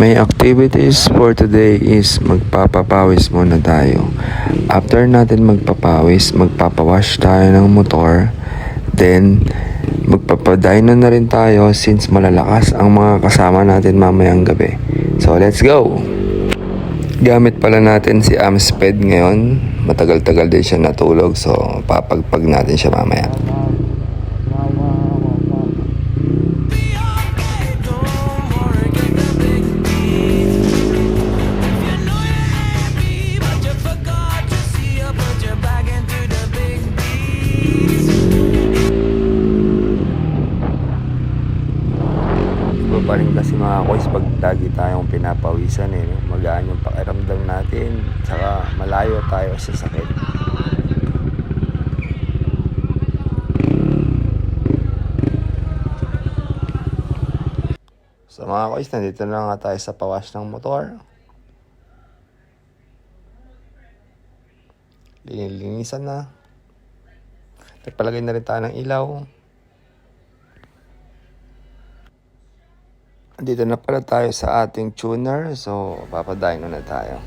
May activities for today is magpapapawis muna tayo. After natin magpapawis, magpapawash tayo ng motor. Then, magpapadyno na rin tayo since malalakas ang mga kasama natin mamayang gabi. So, let's go! Gamit pala natin si Amsped ngayon. Matagal-tagal din siya natulog. So, papagpag natin siya mamaya. Pa rin kasi mga kois pag lagi tayong pinapawisan magaan yung pakiramdam natin, saka malayo tayo sa sakit. So mga kois, nandito na nga tayo sa pawash ng motor. Linisan na, nagpalagay na rin tayo ng ilaw. Dito na pala tayo sa ating tuner. So, papadayin na tayo.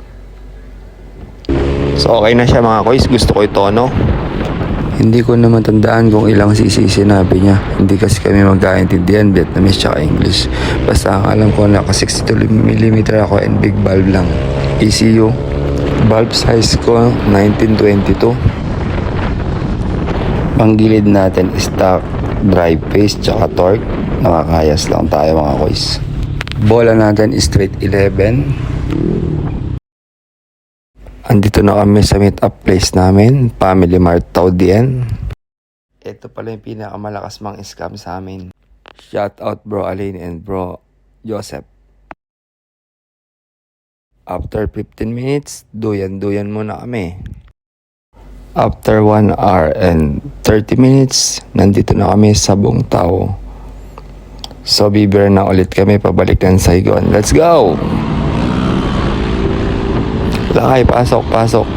So, okay na siya mga kois. Gusto ko itono. Hindi ko na matandaan kung ilang cc sinabi niya. Hindi kasi kami magkaintindihan Vietnamese tsaka English. Basta ang alam ko naka 62mm ako and big valve lang. ECU. Valve size ko 1922. Panggilid natin stock drive phase tsaka torque. Nakakayas lang tayo mga kois. Bola natin straight 11. Andito na kami sa meet up place namin, Family Mart Taudien. Ito pala yung pinakamalakas mang scam sa amin. Shout out bro Aline and bro Joseph. After 15 minutes, duyan muna kami. After 1 hour and 30 minutes, nandito na kami sa Buong Tao. So, bibira na ulit kami pabalik ng Saigon. Let's go! Lakay, pasok.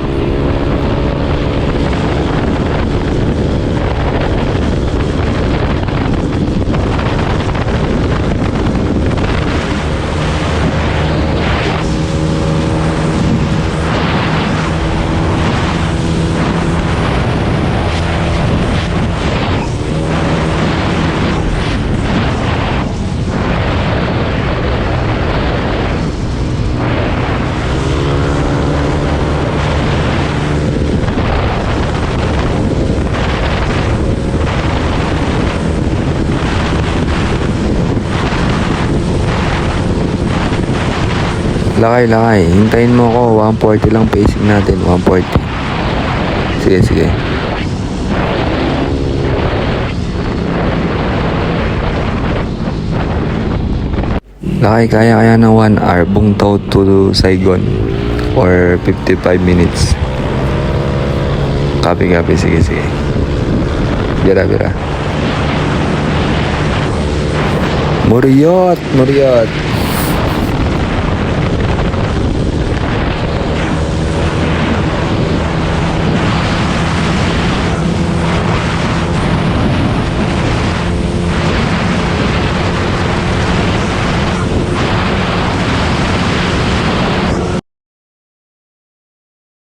Lakay. Hintayin mo ako. 140 lang pacing natin. 140. Sige. Lakay, kaya ng 1 hour. Buong Tao to Saigon. Or 55 minutes. Copy. Sige. Bira. Muriot.